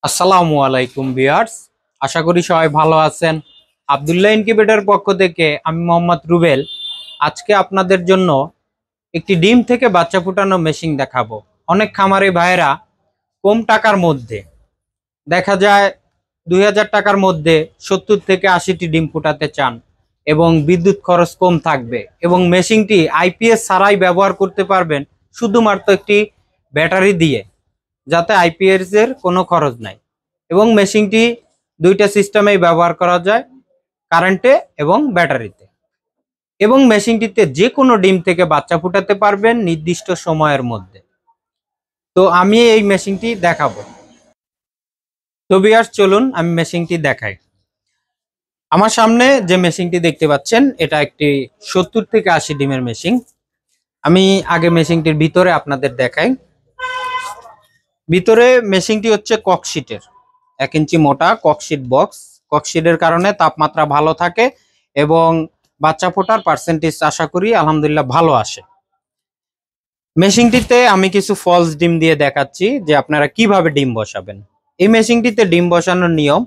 আসসালামু আলাইকুম ভিউয়ার্স, আশা করি সবাই ভালো আছেন। আব্দুল্লাহ ইনকিউবেটর পক্ষ থেকে আমি মোহাম্মদ রুবেল আজকে আপনাদের জন্য একটি ডিম থেকে বাচ্চা ফুটানো মেশিন দেখাবো। অনেক খামারি ভাইয়েরা কম টাকার মধ্যে দেখা যায় 2000 টাকার মধ্যে 70 থেকে 80টি ডিম ফুটাতে চান এবং বিদ্যুৎ খরচ কম থাকবে এবং মেশিনটি আইপিএস ছাড়াই ব্যবহার করতে পারবেন শুধুমাত্র একটি ব্যাটারি দিয়ে, যাতে আইপিএস এর কোনো খরচ নাই এবং মেশিনটি দুইটা সিস্টেমেই ব্যবহার করা যায়, কারেন্টে এবং ব্যাটারিতে। এবং মেশিনটিতে যে কোনো ডিম থেকে বাচ্চা ফুটাতে পারবেন নির্দিষ্ট সময়ের মধ্যে। তো আমি এই মেশিনটি দেখাবো। তো ভিউয়ার্স, চলুন আমি মেশিনটি দেখাই। আমার সামনে যে মেশিনটি দেখতে পাচ্ছেন এটা একটি 70 থেকে 80 ডিমের মেশিন। আমি আগে মেশিনটির ভিতরে আপনাদের দেখাই। ভিতরে মেশিনটি হচ্ছে ককশিটের 1 ইঞ্চি মোটা ককশিট বক্স। ককশিটের কারণে তাপমাত্রা ভালো থাকে এবং বাচ্চা ফোটার পার্সেন্টেজ আশা করি আলহামদুলিল্লাহ ভালো আসে। মেশিনটিতে আমি কিছু ফলস ডিম দিয়ে দেখাচ্ছি যে আপনারা কিভাবে ডিম বসাবেন। এই মেশিনটিতে ডিম বসানোর নিয়ম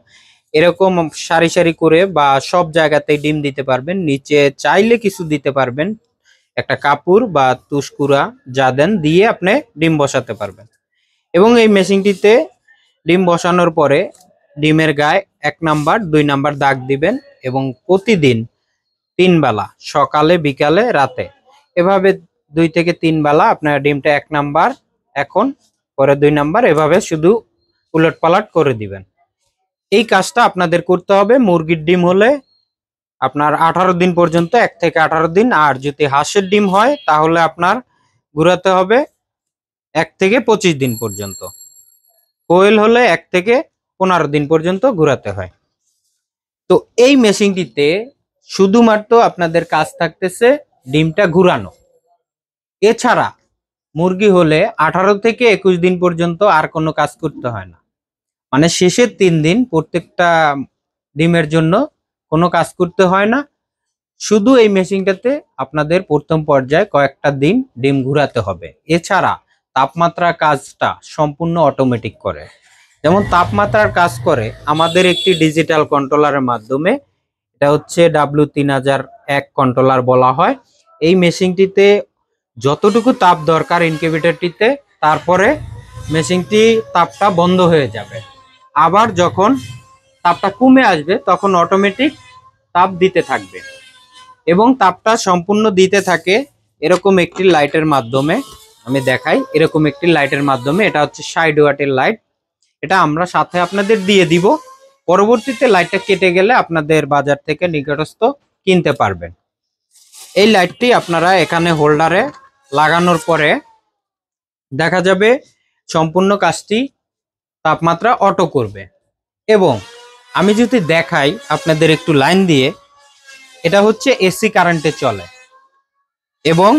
এরকম সারি সারি করে বা সব জায়গাতেই ডিম দিতে পারবেন। নিচে চাইলে কিছু দিতে পারবেন, একটা কাপড় বা তুষকুরা যা দেন দিয়ে আপনি ডিম বসাতে পারবেন। এবং এই মেশিনটিতে ডিম বসানোর পরে ডিমের গায়ে 1 নাম্বার 2 নাম্বার দাগ দিবেন এবং প্রতিদিন 3 বেলা সকালে বিকালে রাতে এভাবে 2 থেকে 3 বেলা আপনারা ডিমটা 1 নাম্বার এখন পরে 2 নাম্বার এভাবে শুধু উলটপালট করে দিবেন। এই কাজটা আপনাদের করতে হবে। মুরগির ডিম হলে আপনার 18 দিন পর্যন্ত, 1 থেকে 18 দিন। আর যদি হাঁসের ডিম হয় তাহলে আপনার ঘুরাতে হবে 1 থেকে 25 দিন পর্যন্ত। কোয়েল হলে 1 থেকে 15 দিন পর্যন্ত ঘোরাতে হয়। তো এই মেশিনটিতে শুধুমাত্র আপনাদের কাজ থাকতেছে ডিমটা ঘুরানো। এছাড়া মুরগি হলে 18 থেকে 21 দিন পর্যন্ত আর কোনো কাজ করতে হয় না। মানে শেষের 3 দিন প্রত্যেকটা ডিমের জন্য কোনো কাজ করতে হয় না। শুধু এই মেশিনটাতে আপনাদের প্রথম পর্যায়ে কয়েকটা দিন ডিম ঘুরাতে হবে। এছাড়া তাপমাত্রা কাজটা সম্পূর্ণ অটোমেটিক করে। যেমন তাপমাত্রার কাজ করে আমাদের একটি ডিজিটাল কন্ট্রোলারের মাধ্যমে। এটা হচ্ছে W3001 কন্ট্রোলার বলা হয়। এই মেশিনটিতে যতটুকু তাপ দরকার ইনকিউবেটরটিতে, তারপরে মেশিনটি তাপটা বন্ধ হয়ে যাবে। আবার যখন তাপটা কমে আসবে তখন অটোমেটিক তাপ দিতে থাকবে এবং তাপটা সম্পূর্ণ দিতে থাকে এরকম একটি লাইটের মাধ্যমে। আমি দেখাই, এরকম একটি লাইটের মাধ্যমে। এটা হচ্ছে 60 ওয়াটের লাইট। এটা আমরা সাথে আপনাদের দিয়ে দিব। পরবর্তীতে লাইটটা কেটে গেলে আপনাদের বাজার থেকে নিকটস্থ কিনতে পারবেন। এই লাইটটি আপনারা এখানে হোল্ডারে লাগানোর পরে দেখা যাবে সম্পূর্ণ কাজটি তাপমাত্রা অটো করবে। এবং আমি যদি দেখাই আপনাদের একটু লাইন দিয়ে, এটা হচ্ছে এসি কারেন্টে চলে এবং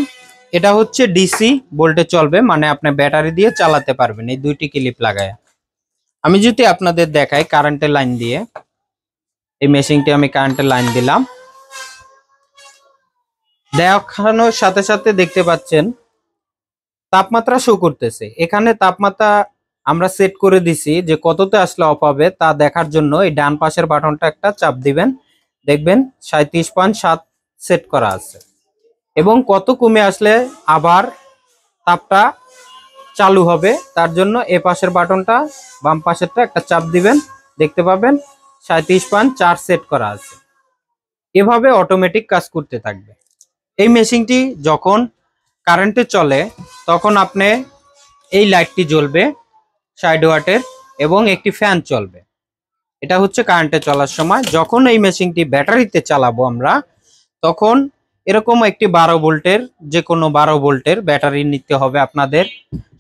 এটা হচ্ছে ডিসি ভোল্টে চলবে, মানে আপনি ব্যাটারি দিয়ে চালাতে পারবেন এই দুইটি ক্লিপ লাগায়। আমি যদি আপনাদের দেখাই কারেন্টের লাইন দিয়ে, এই মেশিনটি আমি কারেন্টের লাইন দিলাম, দেখানোর সাথে সাথে দেখতে পাচ্ছেন তাপমাত্রা শো করতেছে। এখানে তাপমাত্রা আমরা সেট করে দিছি যে কততে আসলে অফ হবে তা দেখার জন্য এই ডান পাশের বাটনটা একটা চাপ দিবেন, দেখবেন 37.7 সেট করা আছে। এবং কত কমে আসলে আবার তাপটা চালু হবে তার জন্য এ পাশের বাটনটা বাম পাশেরটা একটা চাপ দিবেন, দেখতে পাবেন 37.4 সেট করা আছে। এভাবে অটোমেটিক কাজ করতে থাকবে। এই মেশিনটি যখন কারেন্টে চলে তখন আপনি এই লাইটটি জ্বলবে 60 ওয়াটের এবং একটি ফ্যান চলবে। এটা হচ্ছে কারেন্টে চলার সময়। যখন এই মেশিনটি ব্যাটারিতে চালাবো আমরা, তখন এরকম একটি 12 ভোল্টের, যে কোনো 12 ভোল্টের ব্যাটারি নিতে হবে আপনাদের।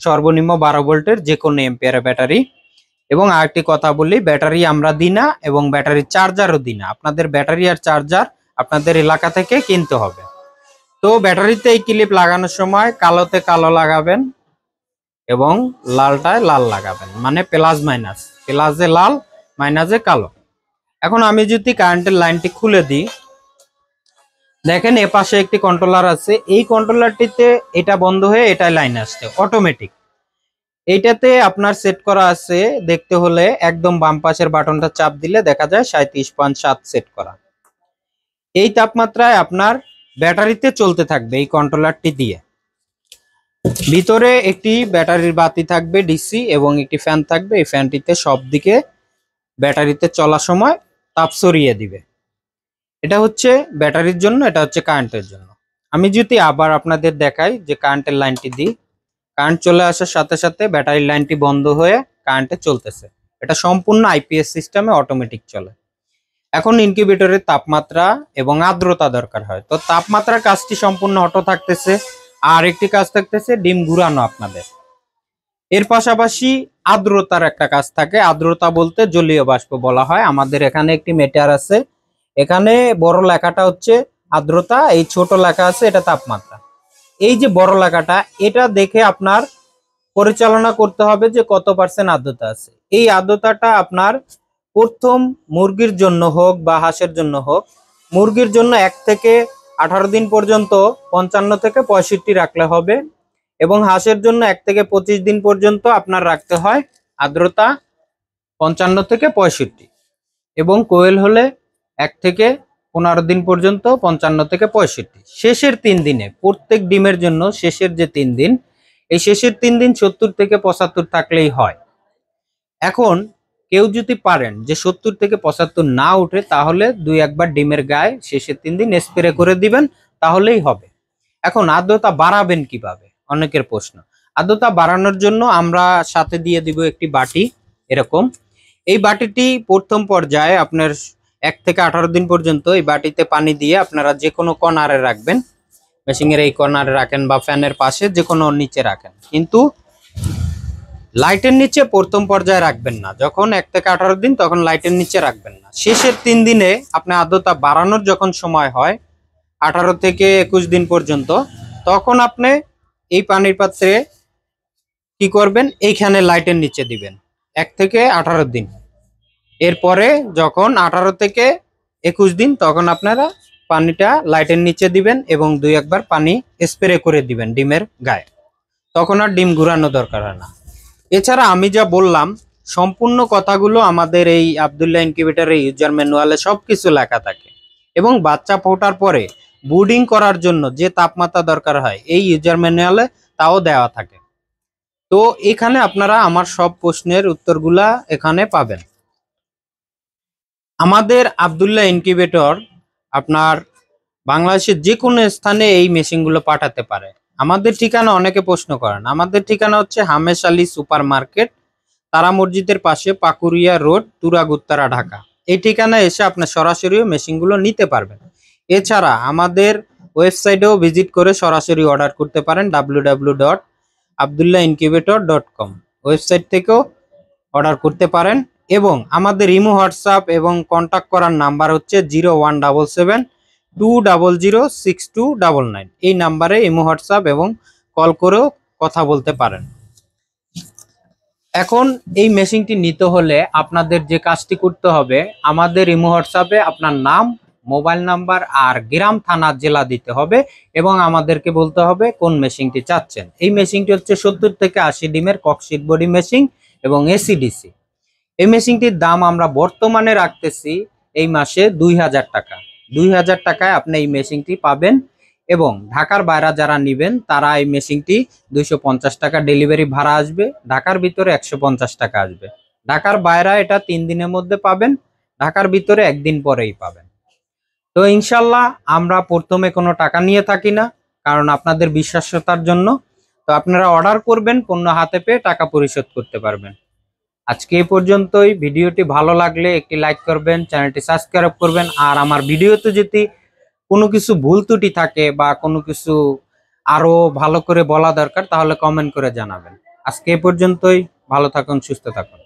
সর্বনিম্ন 12 ভোল্টের যে কোনো এম্পিয়ারের ব্যাটারি। এবং আরেকটি কথা বলি, ব্যাটারি আমরা দিই না এবং ব্যাটারি চার্জারও দিই না। আপনাদের ব্যাটারি আর চার্জার আপনাদের এলাকা থেকে কিনতে হবে। তো ব্যাটারিতে এই ক্লিপ লাগানোর সময় কালোতে কালো লাগাবেন এবং লালটায় লাল লাগাবেন, মানে প্লাস মাইনাস, প্লাসে লাল মাইনাসে কালো। এখন আমি যদি কারেন্টের লাইনটি খুলে দিই, দেখেন এ পাশে একটি কন্ট্রোলার আছে। এই কন্ট্রোলারটিতে এটা বন্ধ হয়ে এটাই লাইন আসছে অটোমেটিক। এইটাতে আপনার সেট করা আছে, দেখতে হলে একদম বাম পাশের বাটনটা চাপ দিলে দেখা যায় 37.7 সেট করা। এই তাপমাত্রায় আপনার ব্যাটারিতে চলতে থাকবে এই কন্ট্রোলারটি দিয়ে। ভিতরে একটি ব্যাটারির বাতি থাকবে ডিসি এবং একটি ফ্যান থাকবে। এই ফ্যানটিতে সব দিকে ব্যাটারিতে চলার সময় তাপ সরিয়ে দিবে। এটা হচ্ছে ব্যাটারির জন্য, এটা হচ্ছে কারেন্টের জন্য। আমি যদি আবার আপনাদের দেখাই যে কারেন্টের লাইনটি দিই, কারেন্ট চলে আসার সাথে সাথে ব্যাটারির লাইনটি বন্ধ হয়ে কারেন্টে চলতেছে। এটা সম্পূর্ণ আইপিএস সিস্টেমে অটোমেটিক চলে। এখন ইনকিউবেটরের তাপমাত্রা এবং আর্দ্রতা দরকার হয়, তো তাপমাত্রার কাজটি সম্পূর্ণ অটো থাকতেছে। আর একটি কাজ থাকতেছে ডিম ঘুরানো আপনাদের। এর পাশাপাশি আর্দ্রতার একটা কাজ থাকে। আর্দ্রতা বলতে জলীয় বাষ্প বলা হয়। আমাদের এখানে একটি মিটার আছে, এখানে বড় লেখাটা হচ্ছে আর্দ্রতা, এই ছোট লেখা আছে এটা তাপমাত্রা। এই যে বড় লেখাটা, এটা দেখে আপনার পরিচালনা করতে হবে যে কত পার্সেন্ট আর্দ্রতা আছে। এই আর্দ্রতাটা আপনার প্রথম মুরগির জন্য হোক বা হাঁসের জন্য হোক, মুরগির জন্য 1 থেকে 18 দিন পর্যন্ত 55 থেকে 65 রাখলে হবে, এবং হাঁসের জন্য 1 থেকে 25 দিন পর্যন্ত আপনার রাখতে হয় আর্দ্রতা 55 থেকে 65, এবং কোয়েল হলে 1 থেকে 15 দিন পর্যন্ত 55 থেকে 65। শেষের 3 দিনে প্রত্যেক ডিমের জন্য শেষের যে 3 দিন, এই শেষের 3 দিন 70 থেকে 75 থাকলেই হয়। এখন কেউ যদি পারেন যে 70 থেকে 75 না উঠে, তাহলে 2-1 বার ডিমের গায়ে শেষের 3 দিন স্প্রে করে দিবেন, তাহলেই হবে। এখন আর্দ্রতা বাড়াবেন কিভাবে, অনেকের প্রশ্ন। আর্দ্রতা বাড়ানোর জন্য আমরা সাথে দিয়ে দিব একটি বাটি এরকম। এই বাটিটি প্রথম পর্যায়ে আপনার 1 থেকে 18 দিন পর্যন্ত এই বাটিতে পানি দিয়ে আপনারা যে কোনো কর্নারে রাখবেন, মেশিনের এই কর্নারে রাখেন বা ফ্যানের পাশে যে কোনো নিচে রাখেন, কিন্তু লাইটের নিচে প্রথম পর্যায়ে রাখবেন না। যখন 1 থেকে 18 দিন তখন লাইটের নিচে রাখবেন না। শেষের 3 দিনে আপনি আর্দ্রতা বাড়ানোর যখন সময় হয় 18 থেকে 21 দিন পর্যন্ত, তখন আপনি এই পানির পাত্রে কি করবেন, এইখানে লাইটের নিচে দিবেন 1 থেকে 18 দিন। এরপরে যখন 18 থেকে 21 দিন, তখন আপনারা পানিটা লাইটের নিচে দিবেন এবং 2-1 বার পানি স্প্রে করে দিবেন ডিমের গায়ে, তখন আর ডিম ঘুরানো দরকার হয় না। এছাড়া আমি যা বললাম সম্পূর্ণ কথাগুলো আমাদের এই আব্দুল্লাহ ইনকিউবেটরের ইউজার ম্যানুয়ালে সবকিছু লেখা থাকে, এবং বাচ্চা ফোটার পরে ব্রুডিং করার জন্য যে তাপমাত্রা দরকার হয় এই ইউজার ম্যানুয়ালে তাও দেওয়া থাকে। তো এখানে আপনারা আমার সব প্রশ্নের উত্তরগুলা এখানে পাবেন। আমাদের আব্দুল্লাহ ইনকিউবেটর আপনার বাংলাদেশের যে কোনো স্থানে এই মেশিনগুলো পাঠাতে পারে। আমাদের ঠিকানা অনেকে প্রশ্ন করেন, আমাদের ঠিকানা হচ্ছে হামেশ আলী সুপার মার্কেট, তারা মসজিদের পাশে, পাকুরিয়া রোড, তুরাগুত্তারা, ঢাকা। এই ঠিকানায় এসে আপনার সরাসরিও মেশিনগুলো নিতে পারবেন। এছাড়া আমাদের ওয়েবসাইটেও ভিজিট করে সরাসরি অর্ডার করতে পারেন www.abdullahincubator.com। ওয়েবসাইট থেকেও অর্ডার করতে পারেন, এবং আমাদের ইমো, হোয়াটসঅ্যাপ এবং কন্ট্যাক্ট করার নাম্বার হচ্ছে 017720062999। এই নাম্বারে ইমো, হোয়াটসঅ্যাপ এবং কল করেও কথা বলতে পারেন। এখন এই মেশিনটি নিতে হলে আপনাদের যে কাজটি করতে হবে, আমাদের ইমো, হোয়াটসঅ্যাপে আপনার নাম, মোবাইল নাম্বার আর গ্রাম, থানা, জেলা দিতে হবে, এবং আমাদেরকে বলতে হবে কোন মেশিনটি চাচ্ছেন। এই মেশিনটি হচ্ছে 70 থেকে 80 ডিমের ককশিট বডি মেশিন এবং এসিডিসি। এই মেশিনটির দাম আমরা বর্তমানে রাখতেছি এই মাসে 2000 টাকা। 2000 টাকায় আপনি এই মেশিনটি পাবেন, এবং ঢাকার বাইরে যারা নেবেন তারা এই মেশিনটি 250 টাকা ডেলিভারি ভাড়া আসবে, ঢাকার ভিতরে 150 টাকা আসবে। ঢাকার বাইরে এটা 3 দিনের মধ্যে পাবেন, ঢাকার ভিতরে 1 দিন পরেই পাবেন। তো ইনশাল্লাহ আমরা প্রথমে কোনো টাকা নিয়ে থাকি না, কারণ আপনাদের বিশ্বাসতার জন্য। তো আপনারা অর্ডার করবেন, পণ্য হাতে পেয়ে টাকা পরিশোধ করতে পারবেন। আজকে এই পর্যন্তই। ভিডিওটি ভালো লাগলে একটি লাইক করবেন, চ্যানেলটি সাবস্ক্রাইব করবেন, আর আমার ভিডিওতে যদি কোনো কিছু ভুল ত্রুটি থাকে বা কোনো কিছু আরো ভালো করে বলা দরকার, তাহলে কমেন্ট করে জানাবেন। আজকে এই পর্যন্তই। ভালো থাকুন, সুস্থ থাকুন।